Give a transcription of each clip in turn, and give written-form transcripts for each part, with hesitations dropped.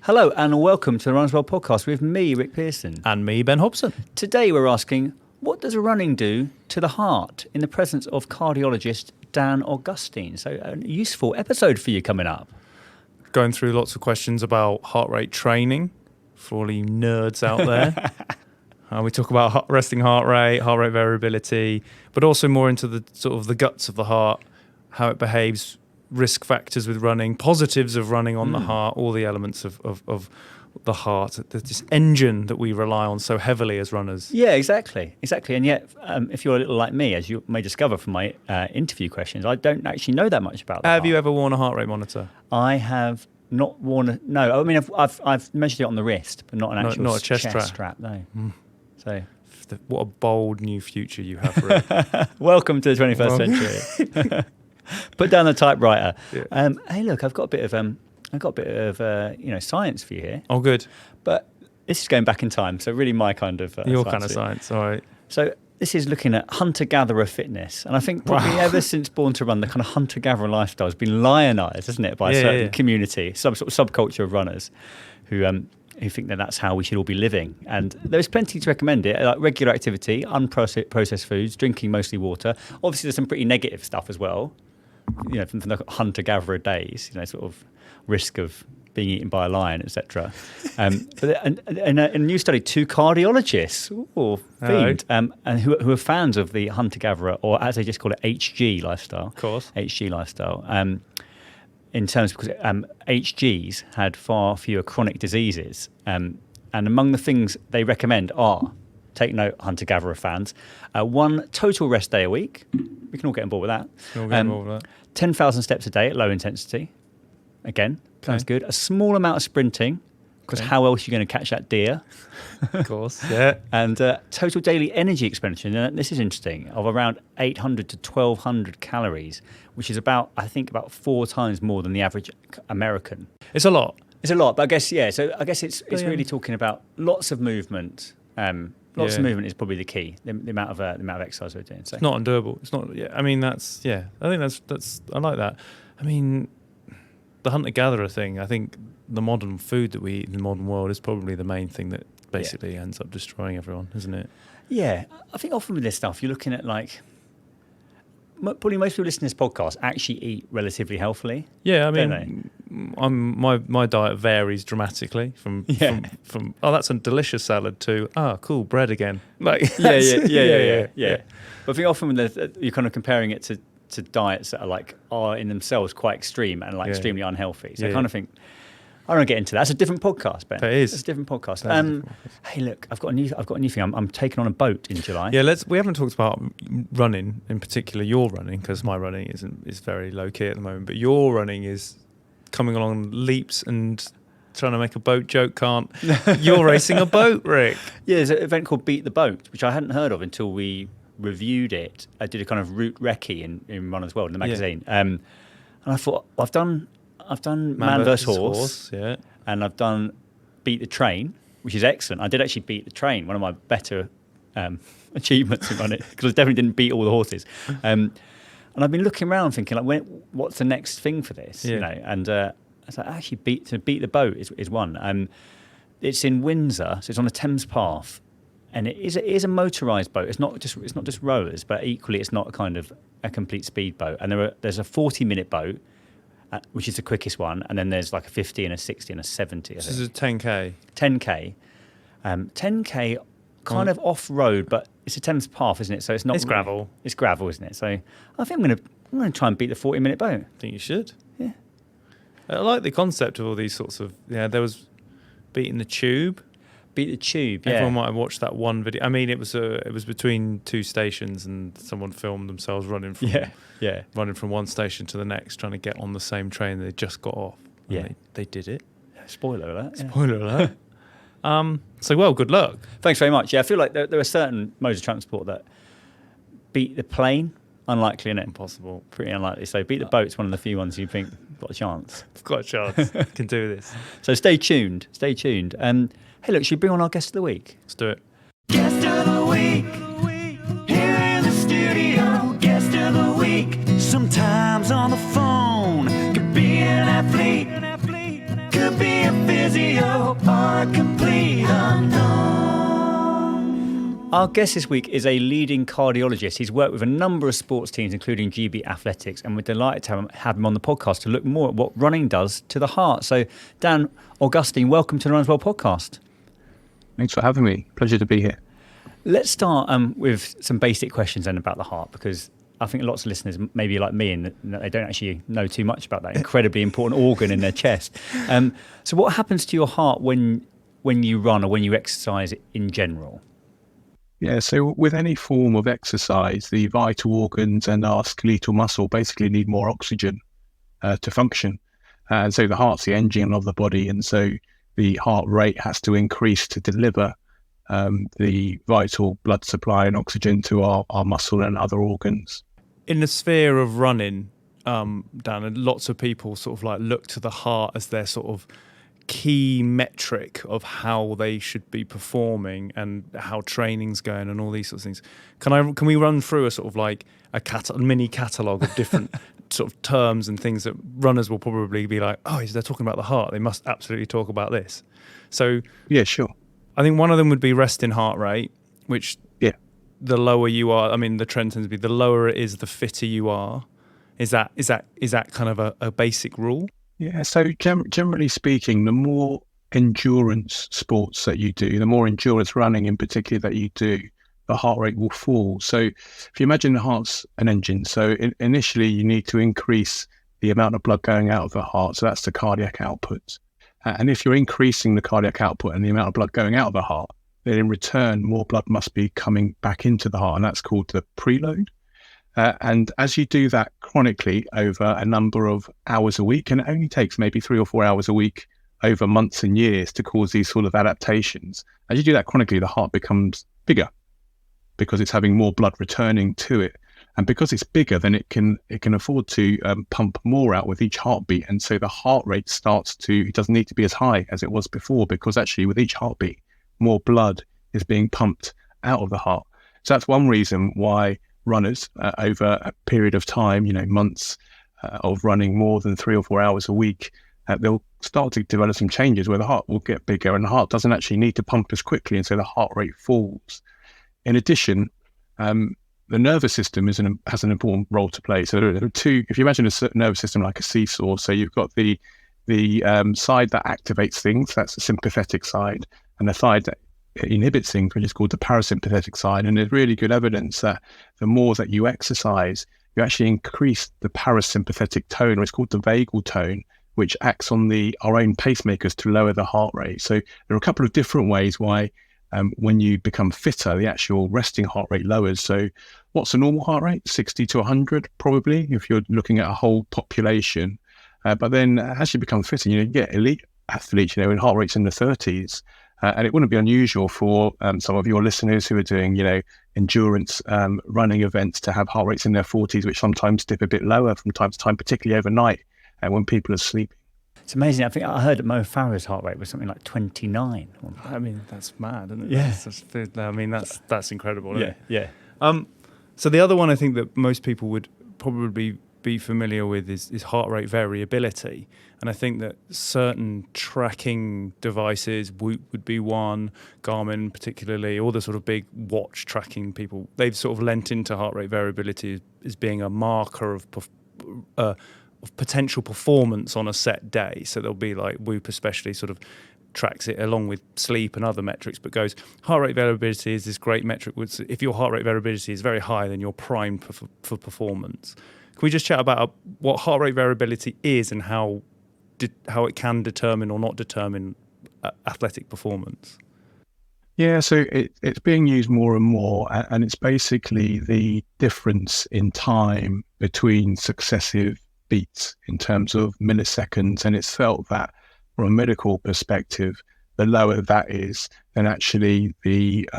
Hello and welcome to the Runners World podcast with me, Rick Pearson. And me, Ben Hobson. Today we're asking, what does running do to the heart in the presence of cardiologist Dan Augustine? So a useful episode for you coming up. Going through lots of questions about heart rate training for all you nerds out there. We talk about resting heart rate variability, but also more into the sort of the guts of the heart, how it behaves, risk factors with running, positives of running on the heart, all the elements of the heart, this engine that we rely on so heavily as runners. Yeah, exactly. And yet, if you're a little like me, as you may discover from my interview questions, I don't actually know that much about the Have heart. you ever worn a heart rate monitor? I have not worn no. I mean, I've measured it on the wrist, but not an actual not a chest strap. No. So. What a bold new future you have, Rick. Welcome to the 21st century. Put down the typewriter. Yeah. Hey, look, I've got a bit of science for you here. Oh, good. But this is going back in time, so really my kind of your kind of science. All right. So this is looking at hunter-gatherer fitness, and I think probably ever since Born to Run, the kind of hunter-gatherer lifestyle has been lionised, hasn't it, by a certain community, some sort of subculture of runners who think that that's how we should all be living. And there's plenty to recommend it, like regular activity, unprocessed foods, drinking mostly water. Obviously, there's some pretty negative stuff as well, from the hunter-gatherer days, sort of risk of being eaten by a lion, etc. But in a new study, 2 cardiologists, themed, and who are fans of the hunter-gatherer, or as they just call it, HG lifestyle. Of course. HG lifestyle. In terms, because HGs had far fewer chronic diseases. And among the things they recommend are, take note, hunter-gatherer fans, 1 total rest day a week. We can all get on board with that. 10,000 steps a day at low intensity. Again, sounds good. A small amount of sprinting, because how else are you going to catch that deer? Of course, yeah. And total daily energy expenditure, and this is interesting, of around 800 to 1,200 calories, which is about 4 times more than the average American. It's a lot. It's a lot, but I guess it's really talking about lots of movement. Lots of movement is probably the key. The amount of exercise we're doing. So. It's not undoable. It's not. Yeah. I mean, that's. Yeah. I think that's. I like that. I mean, the hunter-gatherer thing. I think the modern food that we eat in the modern world is probably the main thing that basically ends up destroying everyone, isn't it? Yeah. I think often with this stuff, you're looking at probably most people listening to this podcast actually eat relatively healthily. Yeah, I mean, my diet varies dramatically from that's a delicious salad to cool bread again. Yeah. But I think often when you're kind of comparing it to diets that are in themselves quite extreme and extremely unhealthy. So I kind of think I don't want to get into that. It's a different podcast, Ben. It is. It's a different podcast. Hey, look, I've got a new thing. I'm taking on a boat in July. Yeah, we haven't talked about running in particular. Your running, because my running is very low key at the moment. But your running is coming along leaps and trying to make a boat joke. You're racing a boat, Rick? Yeah, there's an event called Beat the Boat, which I hadn't heard of until we reviewed it. I did a kind of route recce in Runner's World in the magazine, and I thought I've done Man vs Horse, and I've done Beat the Train, which is excellent. I did actually beat the train, one of my better achievements in running, because I definitely didn't beat all the horses. And I've been looking around thinking, what's the next thing for this? And I was like, actually, beat the boat is one. It's in Windsor, so it's on a Thames path, and it is a motorised boat. It's not just rowers, but equally, it's not a complete speed boat. And there's a 40-minute boat, which is the quickest one, and then there's a 50 and a 60 and a 70. This is a 10K. 10K. 10K kind of off-road, but it's a Thames path, isn't it? So it's not. It's gravel. It's gravel, isn't it? So I think I'm going to try and beat the 40-minute boat. I think you should. Yeah. I like the concept of all these sorts of. Yeah, there was beating the tube. Beat the tube. Yeah. Everyone might have watched that one video. I mean, it was between 2 stations, and someone filmed themselves running from one station to the next, trying to get on the same train they just got off. And they did it. Spoiler alert. Spoiler alert. So good luck. Thanks very much. Yeah, I feel like there are certain modes of transport that beat the plane. Unlikely, isn't it? Impossible. Pretty unlikely. So beat the boat's one of the few ones you think got a chance. I've got a chance. I can do this. So stay tuned. Hey, look, should we bring on our guest of the week? Let's do it. Guest of the week. Here in the studio. Guest of the week. Sometimes on the phone. Could be an athlete. Could be a physio. a complete unknown. Our guest this week is a leading cardiologist. He's worked with a number of sports teams, including GB Athletics, and we're delighted to have him on the podcast to look more at what running does to the heart. So, Dan Augustine, welcome to the Run As Well podcast. Thanks for having me. Pleasure to be here. Let's start with some basic questions then about the heart, because I think lots of listeners may be like me and they don't actually know too much about that incredibly important organ in their chest. So what happens to your heart when you run or when you exercise in general? Yeah, so with any form of exercise, the vital organs and our skeletal muscle basically need more oxygen to function. And so the heart's the engine of the body, and so the heart rate has to increase to deliver the vital blood supply and oxygen to our muscle and other organs. In the sphere of running, Dan, and lots of people sort of like look to the heart as their sort of key metric of how they should be performing and how training's going and all these sorts of things. Can we run through a sort of like a mini catalogue of different sort of terms and things that runners will probably be like, oh, they're talking about the heart, they must absolutely talk about this. So yeah, sure. I think one of them would be resting heart rate, which the lower you are, I mean, the trend tends to be the lower it is, the fitter you are. Is that kind of a basic rule? Yeah, so generally speaking, the more endurance sports that you do, the more endurance running in particular that you do, the heart rate will fall. So if you imagine the heart's an engine, so initially you need to increase the amount of blood going out of the heart. So that's the cardiac output. And if you're increasing the cardiac output and the amount of blood going out of the heart, then in return, more blood must be coming back into the heart, and that's called the preload. And as you do that chronically over a number of hours a week, and it only takes maybe 3 or 4 hours a week over months and years to cause these sort of adaptations. As you do that chronically, the heart becomes bigger because it's having more blood returning to it. And because it's bigger, then it can afford to pump more out with each heartbeat. And so the heart rate it doesn't need to be as high as it was before, because actually with each heartbeat, more blood is being pumped out of the heart. So that's one reason why runners over a period of time, months of running more than 3 or 4 hours a week, they'll start to develop some changes where the heart will get bigger and the heart doesn't actually need to pump as quickly, and so the heart rate falls. In addition, the nervous system has an important role to play. So there are two. If you imagine a nervous system like a seesaw, so you've got the side that activates things, that's the sympathetic side, and the side that inhibits things, which is called the parasympathetic side. And there's really good evidence that the more that you exercise, you actually increase the parasympathetic tone, or it's called the vagal tone, which acts on our own pacemakers to lower the heart rate. So there are a couple of different ways why when you become fitter, the actual resting heart rate lowers. So what's a normal heart rate? 60 to 100 probably, if you're looking at a whole population. But then as you become fitter, you get elite athletes, in heart rates in the 30s. And it wouldn't be unusual for some of your listeners who are doing, endurance running events to have heart rates in their 40s, which sometimes dip a bit lower from time to time, particularly overnight when people are sleeping. It's amazing. I think I heard that Mo Farah's heart rate was something like 29. I mean, that's mad, isn't it? Yeah. That's incredible, isn't it? Yeah. So the other one I think that most people would probably be familiar with is heart rate variability. And I think that certain tracking devices, Whoop would be one, Garmin particularly, all the sort of big watch tracking people, they've sort of lent into heart rate variability as being a marker of potential performance on a set day. So there'll be like Whoop especially sort of tracks it along with sleep and other metrics, but goes, heart rate variability is this great metric. If your heart rate variability is very high, then you're primed for performance. Can we just chat about what heart rate variability is and how it can determine or not determine athletic performance? Yeah, so it's being used more and more, and it's basically the difference in time between successive beats in terms of milliseconds. And it's felt that from a medical perspective, the lower that is, then actually the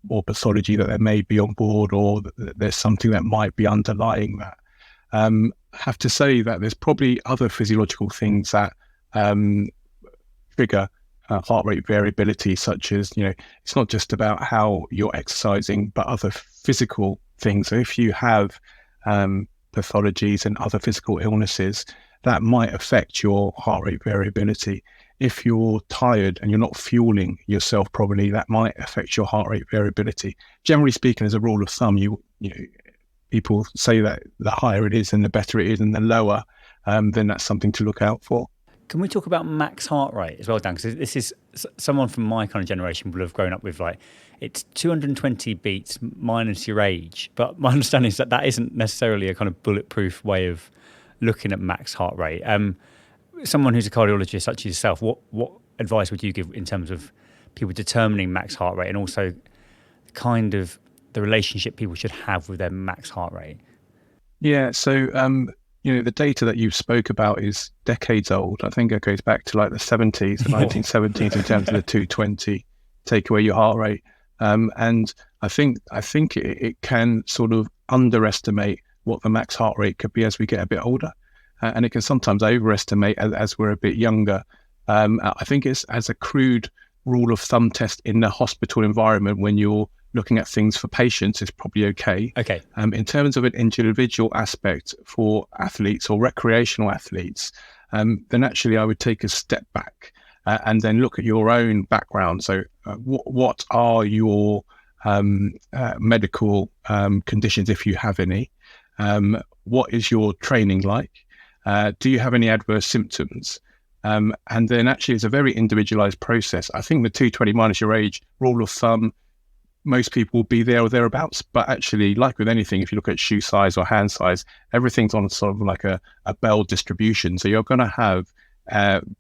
more pathology that there may be on board, or there's something that might be underlying that. I have to say that there's probably other physiological things that trigger heart rate variability, such as, it's not just about how you're exercising, but other physical things. So if you have pathologies and other physical illnesses, that might affect your heart rate variability. if you're tired and you're not fueling yourself properly, that might affect your heart rate variability. Generally speaking, as a rule of thumb, you know, people say that the higher it is and the better it is, and the lower, then that's something to look out for. Can we talk about max heart rate as well, Dan? Because this is someone from my kind of generation will have grown up with, like, it's 220 beats minus your age. But my understanding is that that isn't necessarily a kind of bulletproof way of looking at max heart rate. Someone who's a cardiologist such as yourself, what advice would you give in terms of people determining max heart rate, and also kind of the relationship people should have with their max heart rate? Yeah, so you know, the data that you spoke about is decades old. I think it goes back to like the 70s, the 1970s in terms of the 220 take away your heart rate. And I think it can sort of underestimate what the max heart rate could be as we get a bit older. And it can sometimes overestimate as we're a bit younger. I think it's as a crude rule of thumb test in the hospital environment when you're looking at things for patients is probably okay. Okay. In terms of an individual aspect for athletes or recreational athletes, then actually I would take a step back and then look at your own background. So what are your medical conditions, if you have any? What is your training like? Do you have any adverse symptoms? And then actually it's a very individualized process. I think the 220 minus your age rule of thumb, most people will be there or thereabouts, but actually, like with anything, if you look at shoe size or hand size, everything's on sort of like a bell distribution. So you're going to have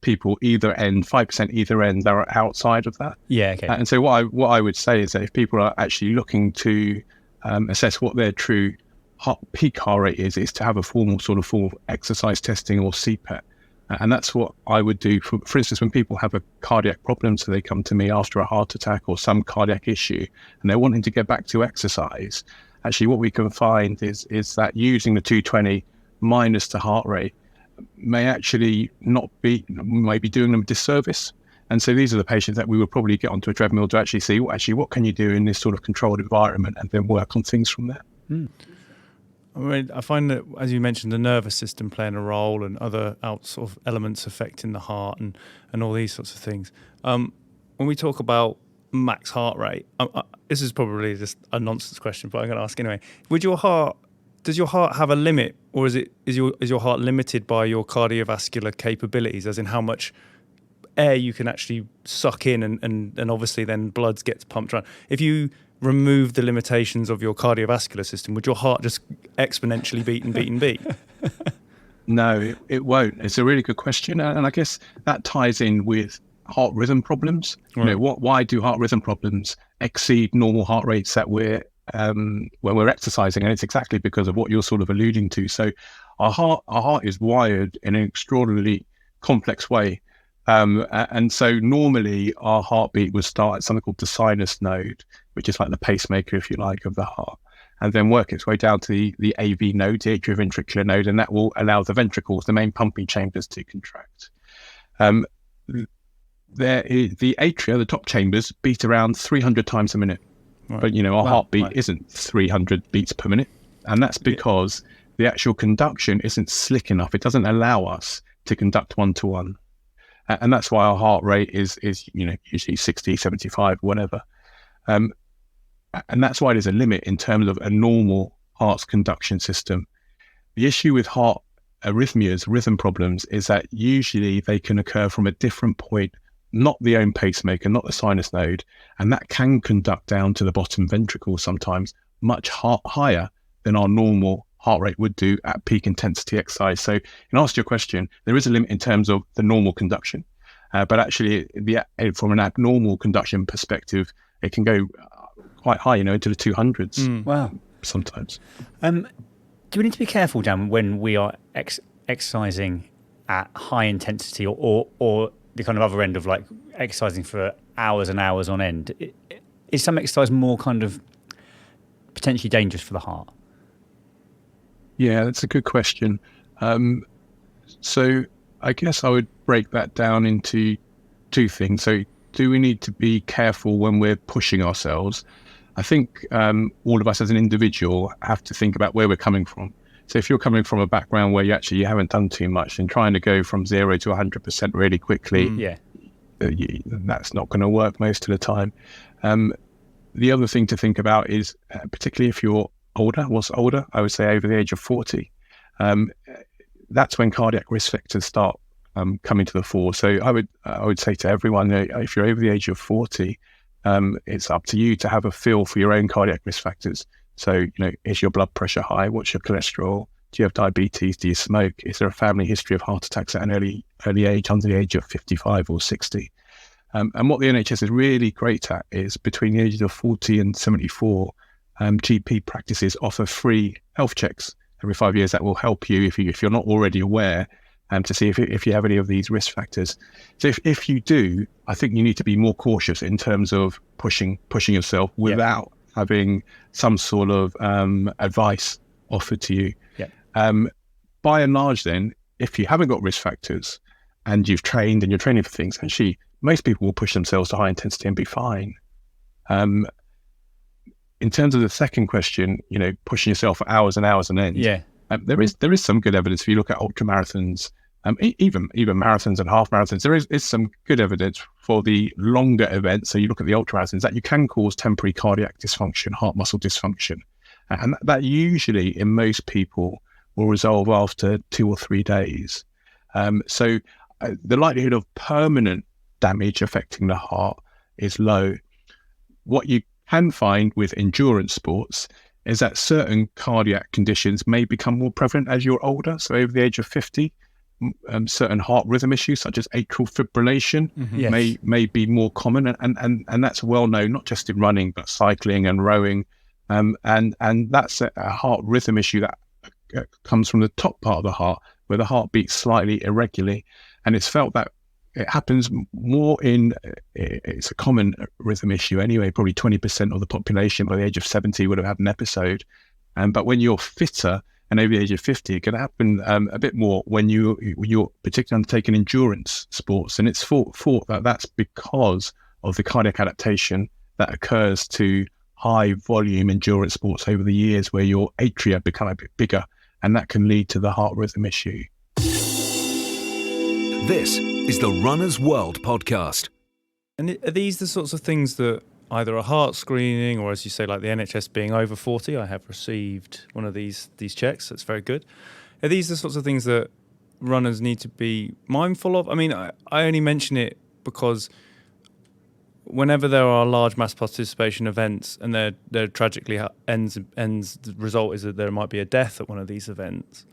people either end, 5% either end, that are outside of that. Yeah, okay. And so what I would say is that if people are actually looking to assess what their true peak heart rate is to have a formal exercise testing or CPET. And that's what I would do. For instance, when people have a cardiac problem, so they come to me after a heart attack or some cardiac issue, and they're wanting to get back to exercise, actually what we can find is that using the 220 minus the heart rate may actually might be doing them a disservice. And so these are the patients that we would probably get onto a treadmill to actually see, what can you do in this sort of controlled environment, and then work on things from there. Mm. I mean, I find that, as you mentioned, the nervous system playing a role and other sort of elements affecting the heart and all these sorts of things. When we talk about max heart rate, this is probably just a nonsense question, but I'm going to ask anyway. Does your heart have a limit, or is your heart limited by your cardiovascular capabilities, as in how much air you can actually suck in and obviously then blood gets pumped around? If you remove the limitations of your cardiovascular system, would your heart just exponentially beat and beat and beat? No, it won't. It's a really good question, and I guess that ties in with heart rhythm problems. Right. You know, why do heart rhythm problems exceed normal heart rates that we're when we're exercising? And it's exactly because of what you're sort of alluding to. So our heart is wired in an extraordinarily complex way. And so normally our heartbeat would start at something called the sinus node, which is like the pacemaker, if you like, of the heart, and then work its way down to the AV node, the atrioventricular node, and that will allow the ventricles, the main pumping chambers, to contract. The atria, the top chambers, beat around 300 times a minute. Right. But, our heartbeat isn't 300 beats per minute. And that's because the actual conduction isn't slick enough. It doesn't allow us to conduct one-to-one. And that's why our heart rate is usually 60, 75, whatever. And that's why there's a limit in terms of a normal heart's conduction system. The issue with heart arrhythmias, rhythm problems, is that usually they can occur from a different point, not the own pacemaker, not the sinus node, and that can conduct down to the bottom ventricle sometimes much higher than our normal heart rate would do at peak intensity exercise. So in answer to your question, there is a limit in terms of the normal conduction, but actually from an abnormal conduction perspective, it can go quite high, into the 200s. Wow. Sometimes. Do we need to be careful, Dan, when we are exercising at high intensity or the kind of other end of like exercising for hours and hours on end? Is some exercise more kind of potentially dangerous for the heart? Yeah, that's a good question. So I guess I would break that down into two things. So do we need to be careful when we're pushing ourselves? I think all of us as an individual have to think about where we're coming from. So if you're coming from a background where you haven't done too much and trying to go from 0 to 100% really quickly, that's not going to work most of the time. The other thing to think about is, particularly if you're older, I would say over the age of 40, that's when cardiac risk factors start coming to the fore. So I would say to everyone, if you're over the age of 40, it's up to you to have a feel for your own cardiac risk factors. So, is your blood pressure high? What's your cholesterol? Do you have diabetes? Do you smoke? Is there a family history of heart attacks at an early age, under the age of 55 or 60? And what the NHS is really great at is between the ages of 40 and 74, GP practices offer free health checks every 5 years that will help you if you're not already aware, to see if you have any of these risk factors. So if you do, I think you need to be more cautious in terms of pushing yourself without having some sort of advice offered to you. By and large, then, if you haven't got risk factors and you've trained and you're training for things, actually, most people will push themselves to high intensity and be fine. In terms of the second question, pushing yourself for hours and hours on end. There is some good evidence. If you look at ultra marathons, even marathons and half marathons, there is some good evidence for the longer events. So you look at the ultra marathons, that you can cause temporary cardiac dysfunction, heart muscle dysfunction, and that usually in most people will resolve after 2 or 3 days. So the likelihood of permanent damage affecting the heart is low. What you can find with endurance sports is that certain cardiac conditions may become more prevalent as you're older. So over the age of 50, certain heart rhythm issues such as atrial fibrillation may be more common, and that's well known, not just in running but cycling and rowing, and that's a heart rhythm issue that comes from the top part of the heart where the heart beats slightly irregularly, and it's felt that it happens more it's a common rhythm issue anyway. Probably 20% of the population by the age of 70 would have had an episode. But when you're fitter and over the age of 50, it can happen a bit more when you're particularly undertaking endurance sports. And it's thought that that's because of the cardiac adaptation that occurs to high volume endurance sports over the years, where your atria become a bit bigger, and that can lead to the heart rhythm issue. This is the Runner's World podcast. And are these the sorts of things that either a heart screening, or as you say, like the NHS being over 40, I have received one of these checks, that's very good. Are these the sorts of things that runners need to be mindful of? I mean, I only mention it because whenever there are large mass participation events and there tragically ends, the result is that there might be a death at one of these events,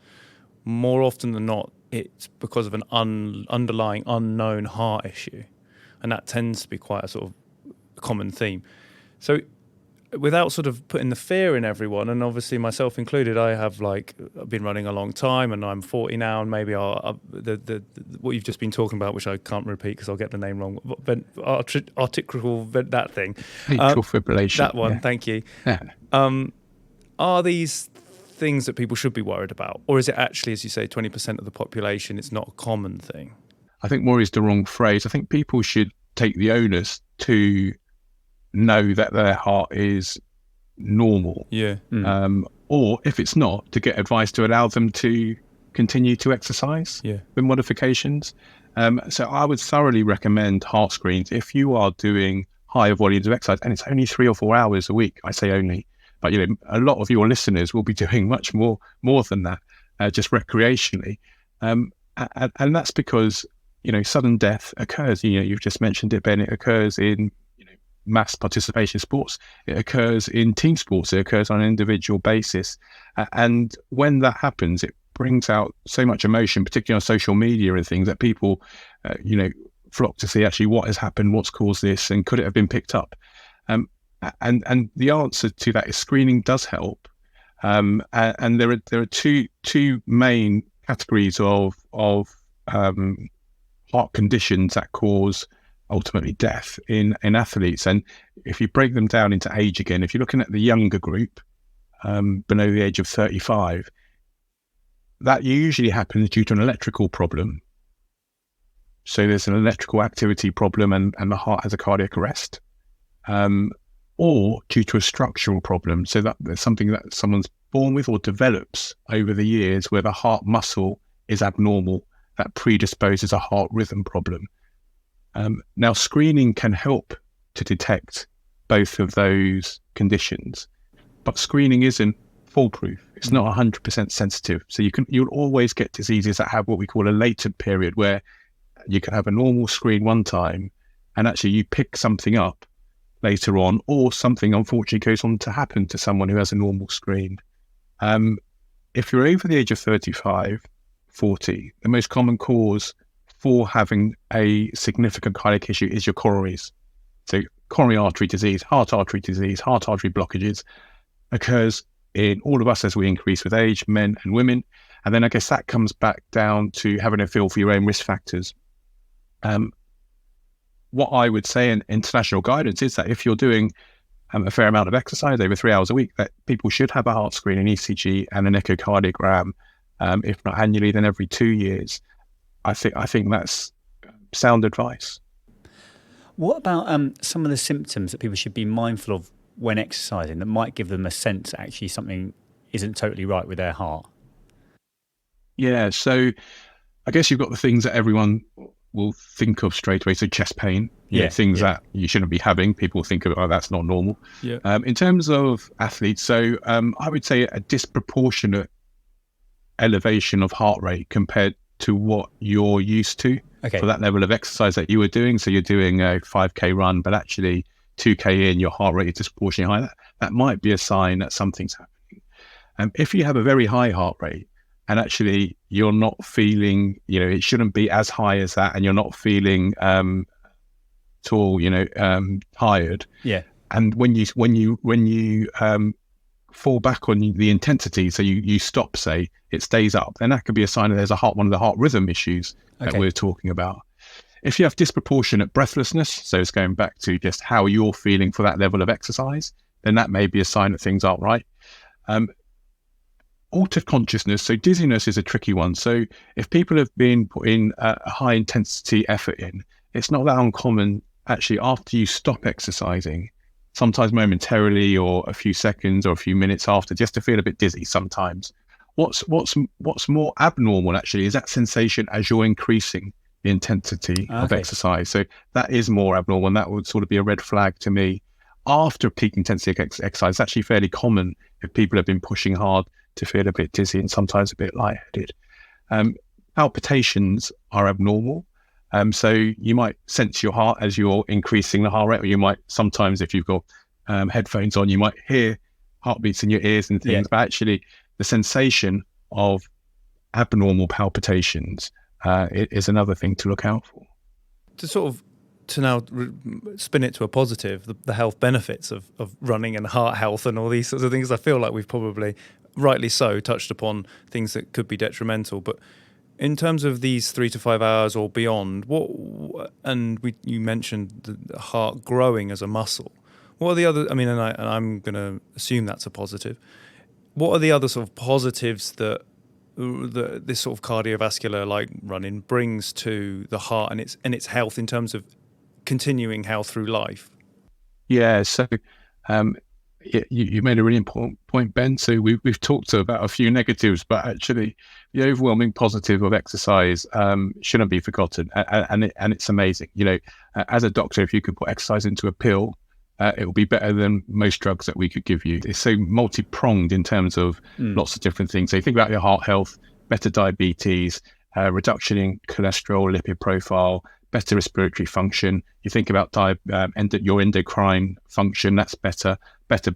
more often than not, it's because of an underlying unknown heart issue. And that tends to be quite a sort of common theme. So without sort of putting the fear in everyone, and obviously myself included, I've been running a long time and I'm 40 now, and maybe what you've just been talking about, which I can't repeat because I'll get the name wrong, that thing. Atrial fibrillation. That one, thank you. Are these things that people should be worried about? Or is it actually, as you say, 20% of the population, it's not a common thing? I think worry is the wrong phrase. I think people should take the onus to know that their heart is normal. Or if it's not, to get advice to allow them to continue to exercise with modifications. So I would thoroughly recommend heart screens if you are doing higher volumes of exercise, and it's only 3 or 4 hours a week. I say only, but a lot of your listeners will be doing much more than that, just recreationally, and that's because sudden death occurs. You've just mentioned it, Ben. It occurs in mass participation sports. It occurs in team sports. It occurs on an individual basis, and when that happens, it brings out so much emotion, particularly on social media and things, that people, flock to see actually what has happened, what's caused this, and could it have been picked up. And the answer to that is screening does help, and there are two main categories of heart conditions that cause ultimately death in athletes. And if you break them down into age again, if you're looking at the younger group, below the age of 35, that usually happens due to an electrical problem. So there's an electrical activity problem and the heart has a cardiac arrest. Or due to a structural problem, so that there's something that someone's born with or develops over the years where the heart muscle is abnormal, that predisposes a heart rhythm problem. Now, screening can help to detect both of those conditions, but screening isn't foolproof. It's not 100% sensitive. So you'll always get diseases that have what we call a latent period, where you can have a normal screen one time and actually you pick something up later on, or something unfortunately goes on to happen to someone who has a normal screen. If you're over the age of 35, 40, the most common cause for having a significant cardiac issue is your coronaries. So coronary artery disease, heart artery blockages occurs in all of us as we increase with age, men and women. And then I guess that comes back down to having a feel for your own risk factors. What I would say in international guidance is that if you're doing a fair amount of exercise over 3 hours a week, that people should have a heart screen, an ECG and an echocardiogram, if not annually, then every 2 years. I think that's sound advice. What about some of the symptoms that people should be mindful of when exercising that might give them a sense that actually something isn't totally right with their heart? Yeah, so I guess you've got the things that everyone will think of straight away. So chest pain, things that you shouldn't be having. People think of, oh, that's not normal. Yeah. In terms of athletes, so I would say a disproportionate elevation of heart rate compared to what you're used to for that level of exercise that you were doing. So you're doing a 5K run, but actually 2K in, your heart rate is disproportionately high. That might be a sign that something's happening. If you have a very high heart rate and actually you're not feeling, it shouldn't be as high as that, and you're not feeling at all, tired. Yeah. And when you fall back on the intensity, so you stop, say it stays up, then that could be a sign that there's one of the heart rhythm issues that we're talking about. If you have disproportionate breathlessness, so it's going back to just how you're feeling for that level of exercise, then that may be a sign that things aren't right. Altered consciousness, so dizziness is a tricky one. So if people have been putting a high intensity effort in, it's not that uncommon actually after you stop exercising, sometimes momentarily or a few seconds or a few minutes after, just to feel a bit dizzy sometimes. What's more abnormal actually is that sensation as you're increasing the intensity of exercise. So that is more abnormal, and that would sort of be a red flag to me. After peak intensity exercise, it's actually fairly common if people have been pushing hard to feel a bit dizzy and sometimes a bit lightheaded. Palpitations are abnormal. So you might sense your heart as you're increasing the heart rate, or you might sometimes, if you've got headphones on, you might hear heartbeats in your ears and things, but actually the sensation of abnormal palpitations is another thing to look out for. To now spin it to a positive, the health benefits of running and heart health and all these sorts of things, I feel like we've probably, rightly so, touched upon things that could be detrimental. But in terms of these 3 to 5 hours or beyond, you mentioned the heart growing as a muscle. What are the other? I mean, and I'm going to assume that's a positive. What are the other sort of positives that this sort of cardiovascular like running brings to the heart and its health in terms of continuing health through life? Yeah, so you made a really important point, Ben. So we've talked about a few negatives, but actually the overwhelming positive of exercise shouldn't be forgotten, and it's amazing. As a doctor, if you could put exercise into a pill, it will be better than most drugs that we could give you. It's so multi-pronged in terms of lots of different things. So you think about your heart health, better diabetes, reduction in cholesterol, lipid profile, better respiratory function. You think about your endocrine function, that's better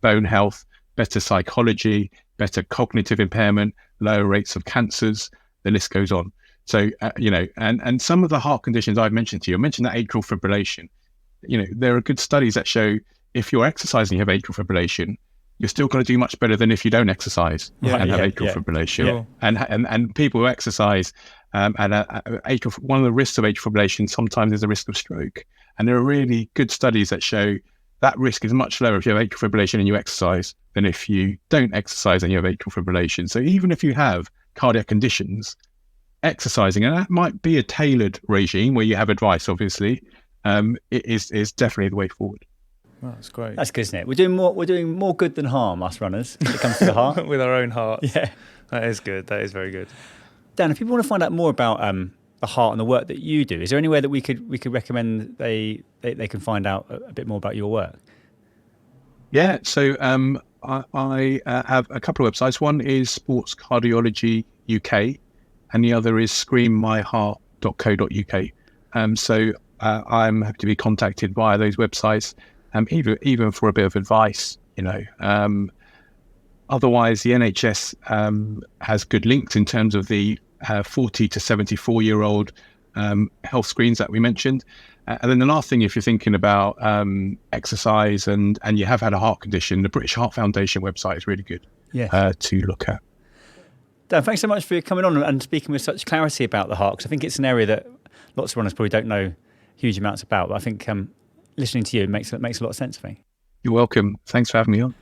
bone health, better psychology, better cognitive impairment, lower rates of cancers, the list goes on. So, and some of the heart conditions I've mentioned to you, I mentioned that atrial fibrillation. There are good studies that show if you're exercising, you have atrial fibrillation, you're still going to do much better than if you don't exercise and have atrial fibrillation. Yeah. And people who exercise, one of the risks of atrial fibrillation sometimes is a risk of stroke. And there are really good studies that show that risk is much lower if you have atrial fibrillation and you exercise than if you don't exercise and you have atrial fibrillation. So even if you have cardiac conditions, exercising, and that might be a tailored regime where you have advice, obviously, it is definitely the way forward. Oh, that's great. That's good, isn't it? We're doing more good than harm, us runners, when it comes to the heart. With our own hearts. Yeah. That is good. That is very good. Dan, if people want to find out more about the heart and the work that you do, is there anywhere that we could recommend they can find out a bit more about your work? Yeah, so I have a couple of websites. One is Sports Cardiology UK, and the other is screammyheart.co.uk. So I'm happy to be contacted via those websites, even for a bit of advice, Otherwise, the NHS has good links in terms of the 40 to 74-year-old health screens that we mentioned. And then the last thing, if you're thinking about exercise and you have had a heart condition, the British Heart Foundation website is really good to look at. Dan, thanks so much for coming on and speaking with such clarity about the heart, because I think it's an area that lots of runners probably don't know huge amounts about. But I think listening to you makes a lot of sense for me. You're welcome. Thanks for having me on.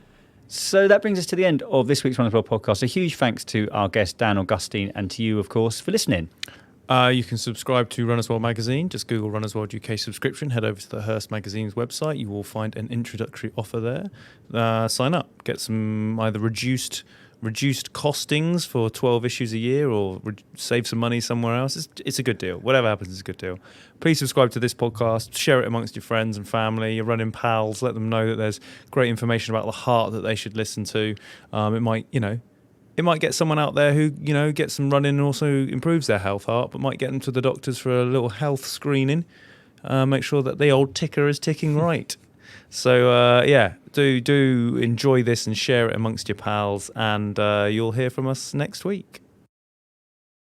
So that brings us to the end of this week's Runners World podcast. A huge thanks to our guest, Dan Augustine, and to you, of course, for listening. You can subscribe to Runners World magazine. Just Google Runners World UK subscription. Head over to the Hearst magazine's website. You will find an introductory offer there. Sign up. Get some either reduced costings for 12 issues a year, or save some money somewhere else. It's a good deal. Whatever happens, it's a good deal. Please subscribe to this podcast. Share it amongst your friends and family, your running pals. Let them know that there's great information about the heart that they should listen to. It might get someone out there who, gets some running and also improves their heart, but might get them to the doctors for a little health screening. Make sure that the old ticker is ticking right. So, do enjoy this and share it amongst your pals, and you'll hear from us next week.